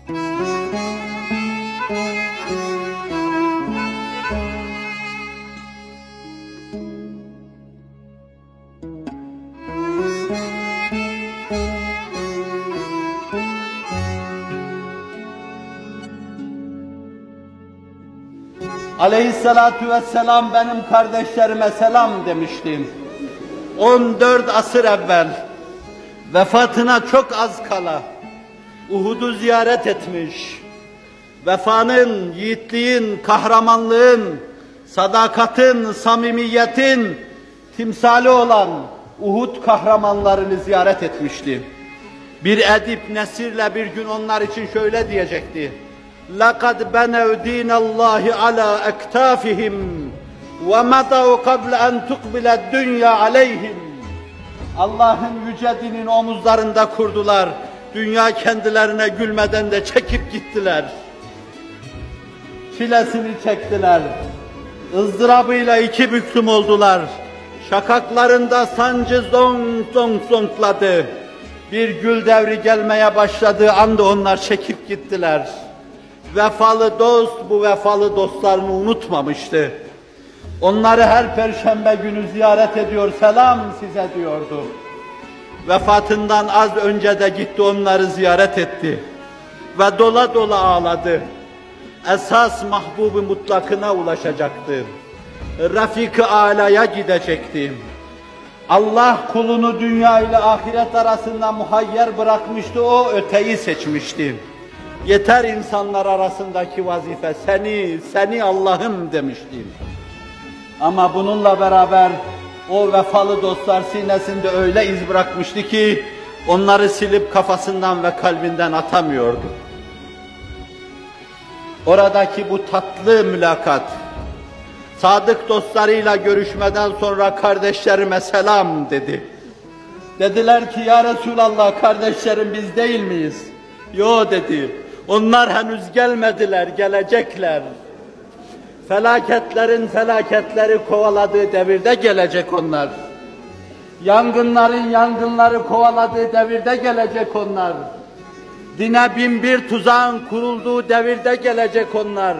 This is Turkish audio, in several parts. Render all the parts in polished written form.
Aleyhissalatu vesselam benim kardeşlerime selam demiştim. 14 asır evvel vefatına çok az kala Uhud'u ziyaret etmiş. Vefanın, yiğitliğin, kahramanlığın, sadakatin, samimiyetin timsali olan Uhud kahramanlarını ziyaret etmişti. Bir edip nesirle bir gün onlar için şöyle diyecekti: لَقَدْ بَنَوْ دِينَ اللّٰهِ عَلَى اَكْتَافِهِمْ وَمَضَوْا قَبْلَ اَنْ تُقْبِلَ الدُّنْيَا عَلَيْهِمْ. Allah'ın yüce dinini omuzlarında kurdular. Dünya kendilerine gülmeden de çekip gittiler. Çilesini çektiler. ızdırabıyla iki büklüm oldular. Şakaklarında sancı zonk zonk zonkladı. Bir gül devri gelmeye başladığı anda onlar çekip gittiler. Vefalı dost bu vefalı dostlarını unutmamıştı. Onları her perşembe günü ziyaret ediyor, selam size diyordu. Vefatından az önce de gitti onları ziyaret etti. Ve dola dola ağladı. Esas mahbub-u mutlakına ulaşacaktı. Rafik-i Ala'ya gidecekti. Allah kulunu dünya ile ahiret arasında muhayyer bırakmıştı, o öteyi seçmişti. Yeter insanlar arasındaki vazife, seni Allah'ım demişti. Ama bununla beraber o vefalı dostlar sinesinde öyle iz bırakmıştı ki onları silip kafasından ve kalbinden atamıyordu. Oradaki bu tatlı mülakat, sadık dostlarıyla görüşmeden sonra kardeşlerime selam dedi. Dediler ki ya Resulallah, kardeşlerim biz değil miyiz? Yo dedi. Onlar henüz gelmediler, gelecekler. Felaketlerin felaketleri kovaladığı devirde gelecek onlar. Yangınların yangınları kovaladığı devirde gelecek onlar. Dine bin bir tuzağın kurulduğu devirde gelecek onlar.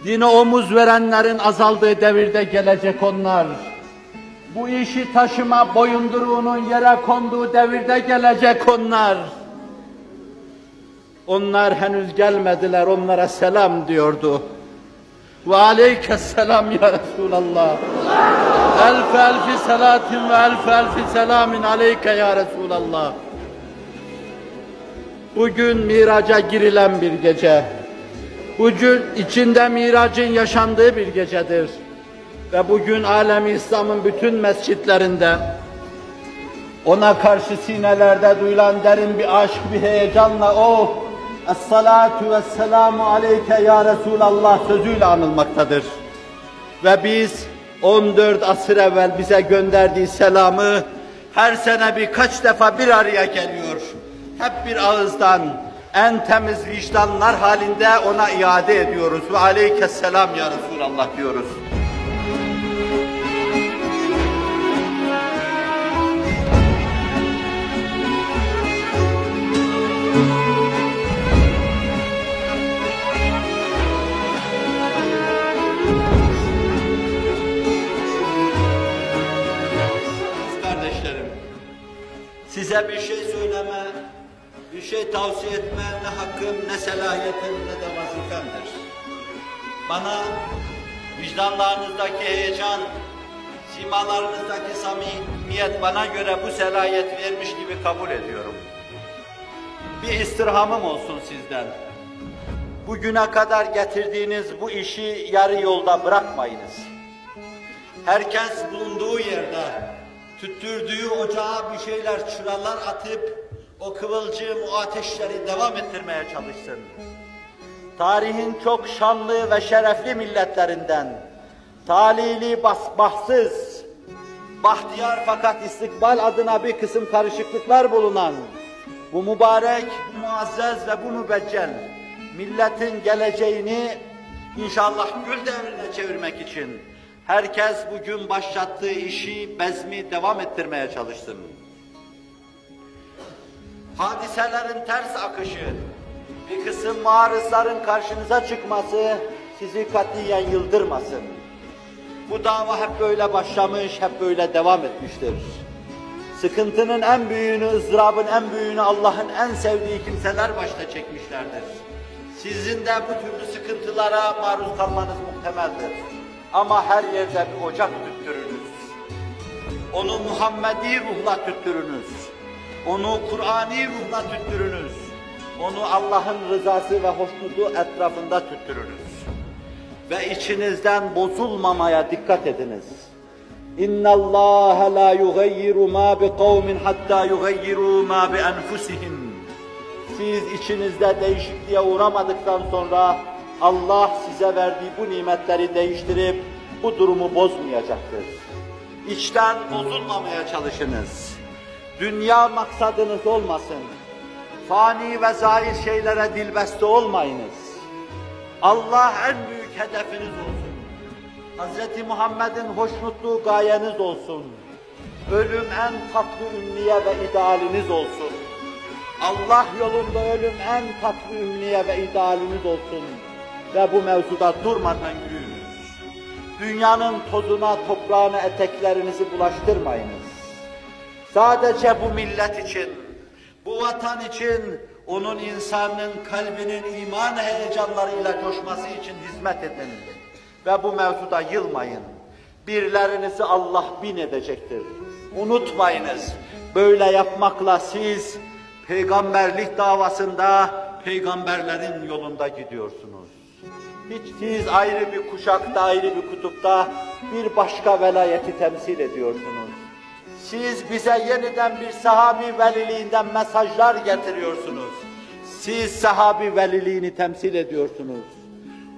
Dine omuz verenlerin azaldığı devirde gelecek onlar. Bu işi taşıma boyunduruğunun yere konduğu devirde gelecek onlar. Onlar henüz gelmediler, onlara selam diyordu. Ve aleykesselam ya Resulallah. Elf elfi salatin ve elf elfi selamin aleyke ya Resulallah. Bugün miraca girilen bir gece. Bugün içinde miracın yaşandığı bir gecedir. Ve bugün alem-i İslam'ın bütün mescitlerinde ona karşı sinelerde duyulan derin bir aşk, bir heyecanla o Es-salatu vesselamu aleyke ya Resulallah sözüyle anılmaktadır. Ve biz 14 asır evvel bize gönderdiği selamı her sene birkaç defa bir araya geliyor. Hep bir ağızdan en temiz vicdanlar halinde ona iade ediyoruz. Ve aleykesselam ya Resulallah diyoruz. Size bir şey söyleme, bir şey tavsiye etme ne hakkım, ne selahiyetim, ne de vazifemdir. Bana vicdanlarınızdaki heyecan, simalarınızdaki samimiyet bana göre bu selahiyet vermiş gibi kabul ediyorum. Bir istirhamım olsun sizden. Bugüne kadar getirdiğiniz bu işi yarı yolda bırakmayınız. Herkes bulunduğu yerde tüttürdüğü ocağa bir şeyler, çıralar atıp o kıvılcım, o ateşleri devam ettirmeye çalışsın. Tarihin çok şanlı ve şerefli milletlerinden, talihli, bahtsız, bahtiyar fakat istikbal adına bir kısım karışıklıklar bulunan bu mübarek, bu muazzez ve bu mübeccel milletin geleceğini inşallah gül devrine çevirmek için herkes bugün başlattığı işi, bezmi devam ettirmeye çalışsın. Hadiselerin ters akışı, Bir kısım muarızların karşınıza çıkması sizi katiyen yıldırmasın. Bu dava hep böyle başlamış, hep böyle devam etmiştir. Sıkıntının en büyüğünü, ızdırabın en büyüğünü Allah'ın en sevdiği kimseler başta çekmişlerdir. Sizin de bu türlü sıkıntılara maruz kalmanız muhtemeldir. Ama her yerde bir ocak tüttürünüz. Onu Muhammedi ruhla tüttürünüz. Onu Kur'ani ruhla tüttürünüz. Onu Allah'ın rızası ve hoşnutluğu etrafında tüttürünüz. Ve içinizden bozulmamaya dikkat ediniz. اِنَّ اللّٰهَ لَا يُغَيِّرُ مَا بِقَوْمٍ حَتَّى يُغَيِّرُوا مَا بِأَنْفُسِهِمْ. Siz içinizde değişikliğe uğramadıktan sonra Allah size verdiği bu nimetleri değiştirip bu durumu bozmayacaktır. İçten bozulmamaya çalışınız. Dünya maksadınız olmasın. Fani ve zair şeylere dilbeste olmayınız. Allah en büyük hedefiniz olsun. Hz. Muhammed'in hoşnutluğu gayeniz olsun. Ölüm en tatlı ümniye ve idealiniz olsun. Allah yolunda ölüm en tatlı ümniye ve idealiniz olsun. Ve bu mevzuda durmadan yürüyünüz. Dünyanın tozuna, toprağına eteklerinizi bulaştırmayınız. Sadece bu millet için, bu vatan için, onun insanın kalbinin iman heyecanlarıyla coşması için hizmet edin. Ve bu mevzuda yılmayın. Birlerinizi Allah bin edecektir. Unutmayınız, böyle yapmakla siz peygamberlik davasında peygamberlerin yolunda gidiyorsunuz. Hiç siz ayrı bir kuşakta, ayrı bir kutupta bir başka velayeti temsil ediyorsunuz. Siz bize yeniden bir sahabi veliliğinden mesajlar getiriyorsunuz. Siz sahabi veliliğini temsil ediyorsunuz.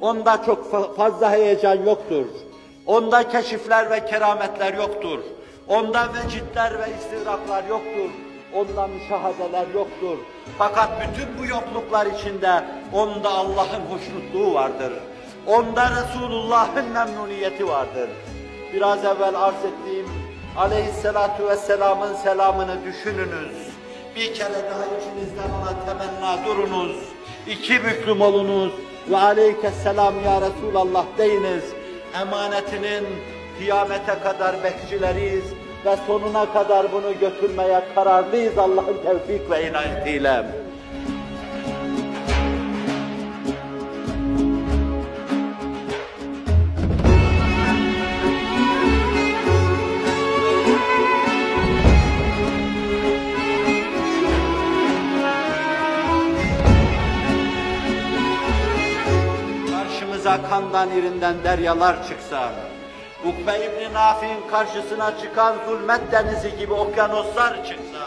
Onda çok fazla heyecan yoktur. Onda keşifler ve kerametler yoktur. Onda vecitler ve istigraklar yoktur. Onda müşahadeler yoktur. Fakat bütün bu yokluklar içinde onda Allah'ın hoşnutluğu vardır. Onda Resulullah'ın memnuniyeti vardır. Biraz evvel arz ettiğim Aleyhisselatu vesselam'ın selamını düşününüz. Bir kere daha içinizden ona temenna durunuz. İki büklüm olunuz ve aleykesselam ya Resulallah deyiniz. Emanetinin kıyamete kadar bekçileriyiz ve sonuna kadar bunu götürmeye kararlıyız Allah'ın tevfik ve inayetiyle. Kandan irinden deryalar çıksa, Ukbe İbn-i Nafi'nin karşısına çıkan zulmet denizi gibi okyanuslar çıksa,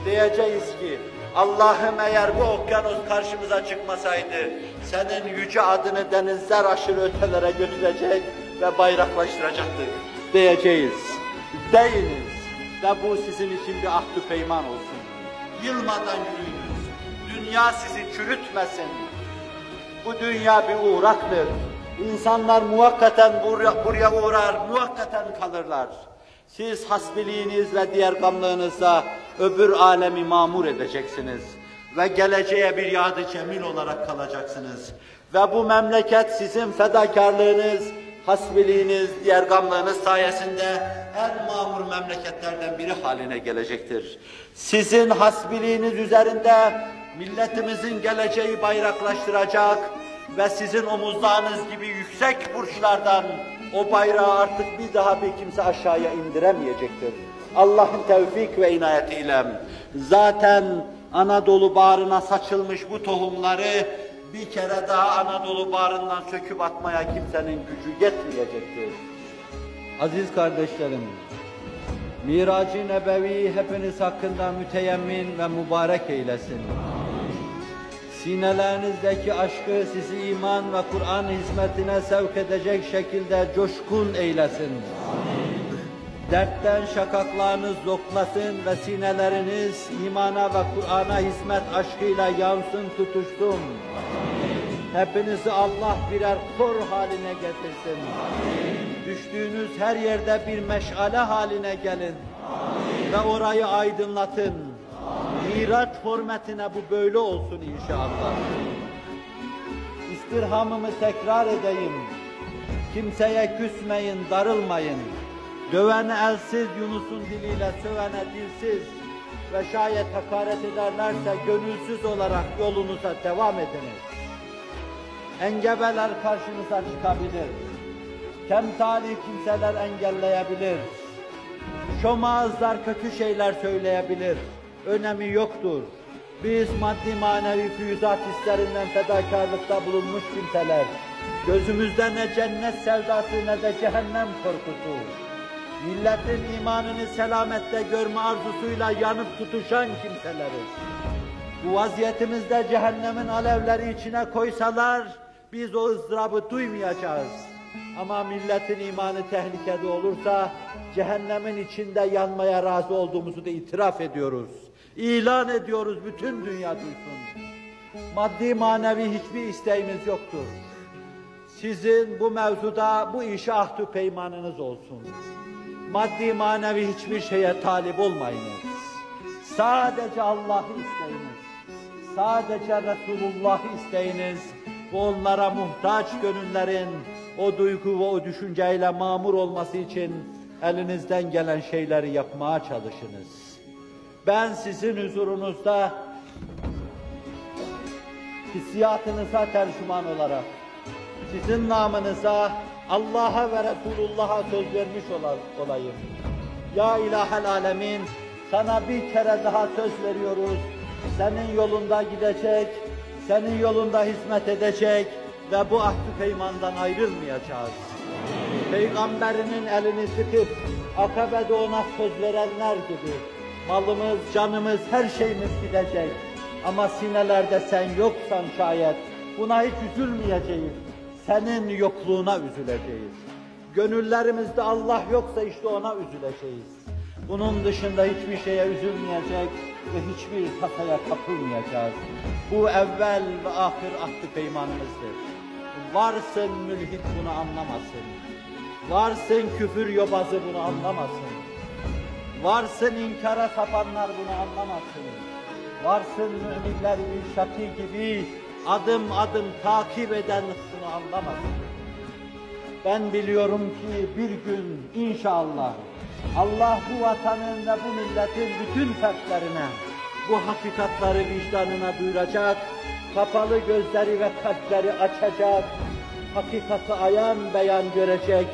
diyeceğiz ki, Allah'ım eğer bu okyanus karşımıza çıkmasaydı, senin yüce adını denizler aşırı ötelere götürecek ve bayraklaştıracaktık, diyeceğiz. Deyiniz ve bu sizin için bir ahd-ı peyman olsun. Yılmadan yürüyünüz, dünya sizi çürütmesin. Bu dünya bir uğraktır. İnsanlar muvakkaten buraya uğrar, muvakkaten kalırlar. Siz hasbiliğiniz ve diğer gamlığınızla öbür alemi mamur edeceksiniz. Ve geleceğe bir yad-ı cemil olarak kalacaksınız. Ve bu memleket sizin fedakarlığınız, hasbiliğiniz, diğer gamlığınız sayesinde en mamur memleketlerden biri haline gelecektir. Sizin hasbiliğiniz üzerinde milletimizin geleceği bayraklaştıracak ve sizin omuzlarınız gibi yüksek burçlardan o bayrağı artık bir daha bir kimse aşağıya indiremeyecektir. Allah'ın tevfik ve inayetiyle zaten Anadolu bağrına saçılmış bu tohumları bir kere daha Anadolu bağrından söküp atmaya kimsenin gücü yetmeyecektir. Aziz kardeşlerim, Mirac-ı Nebevi hepiniz hakkında müteyemmin ve mübarek eylesin. Sinelerinizdeki aşkı sizi iman ve Kur'an hizmetine sevk edecek şekilde coşkun eylesin. Dertten şakaklarınız zoklasın ve sineleriniz imana ve Kur'an'a hizmet aşkıyla yansın, tutuşsun. Hepinizi Allah birer kor haline getirsin. Düştüğünüz her yerde bir meşale haline gelin. Ve orayı aydınlatın. Miraç hürmetine bu böyle olsun inşallah. İstirhamımı tekrar edeyim. Kimseye küsmeyin, darılmayın. Dövene elsiz, Yunus'un diliyle sövene dilsiz ve şayet hakaret ederlerse gönülsüz olarak yolunuza devam ediniz. Engebeler karşınıza çıkabilir. Kemtali kimseler engelleyebilir. Şomağızlar kötü şeyler söyleyebilir. Önemi yoktur. Biz maddi manevi füyüzat hislerinden fedakarlıkta bulunmuş kimseler, gözümüzde ne cennet sevdası ne de cehennem korkusu, milletin imanını selamette görme arzusuyla yanıp tutuşan kimseleriz. Bu vaziyetimizde cehennemin alevleri içine koysalar, biz o ızdırabı duymayacağız. Ama milletin imanı tehlikede olursa, cehennemin içinde yanmaya razı olduğumuzu da itiraf ediyoruz. İlan ediyoruz, bütün dünya duysun. Maddi manevi hiçbir isteğimiz yoktur. Sizin bu mevzuda bu işe ahdü peymanınız olsun. Maddi manevi hiçbir şeye talip olmayınız. Sadece Allah'ı isteyiniz. Sadece Resulullah'ı isteyiniz. Ve onlara muhtaç gönüllerin o duygu ve o düşünceyle mamur olması için elinizden gelen şeyleri yapmaya çalışınız. Ben sizin huzurunuzda hissiyatınıza tercüman olarak sizin namınıza Allah'a ve Resulullah'a söz vermiş olayım. Ya İlahel Alemin, sana bir kere daha söz veriyoruz. Senin yolunda gidecek, senin yolunda hizmet edecek ve bu ahd-ı peymandan ayrılmayacağız. Peygamberinin elini sıkıp Akabe'de ona söz verenler gibi malımız, canımız, her şeyimiz gidecek. Ama sinelerde sen yoksan şayet buna hiç üzülmeyeceğiz. Senin yokluğuna üzüleceğiz. Gönüllerimizde Allah yoksa işte ona üzüleceğiz. Bunun dışında hiçbir şeye üzülmeyecek ve hiçbir tasaya kapılmayacağız. Bu evvel ve ahir ahd-ı peymanımızdır. Varsın mülhit bunu anlamasın. Varsın küfür yobazı bunu anlamasın. Varsın inkara sapanlar bunu anlamasın. Varsın müminler irşati gibi adım adım takip eden bunu anlamasın. Ben biliyorum ki bir gün inşallah Allah bu vatanın ve bu milletin bütün fertlerine bu hakikatları vicdanına duyuracak, kapalı gözleri ve kalpleri açacak, hakikati ayan beyan görecek,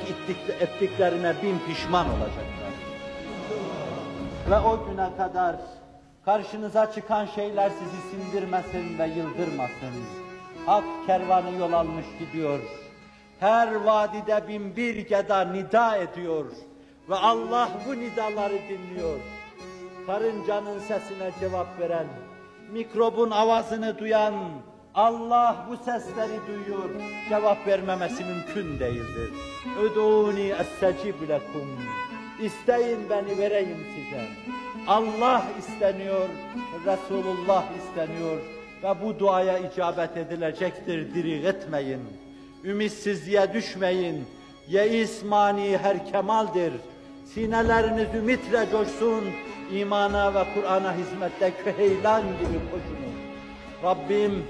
ettiklerine bin pişman olacaklar. Ve o güne kadar karşınıza çıkan şeyler sizi sindirmesin ve yıldırmasın. Hak kervanı yol almış gidiyor. Her vadide bin bir geda nida ediyor. Ve Allah bu nidaları dinliyor. Karıncanın sesine cevap veren, mikrobun avazını duyan, Allah bu sesleri duyuyor. Cevap vermemesi mümkün değildir. Udûni estecib lekum. İsteyin beni vereyim size. Allah isteniyor, Resulullah isteniyor ve bu duaya icabet edilecektir. Diri etmeyin, ümitsizliğe düşmeyin. Yeis mani her kemaldir. Sineleriniz ümitle coşsun, imana ve Kur'an'a hizmette küheylan gibi koşunuz. Rabbim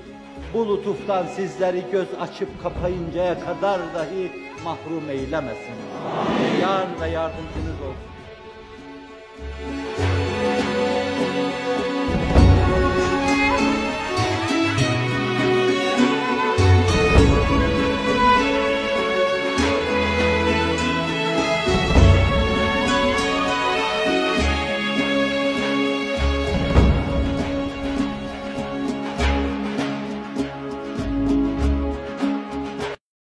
bu lütuftan sizleri göz açıp kapayıncaya kadar dahi mahrum eylemesin. Yar ve yardımcınız olsun.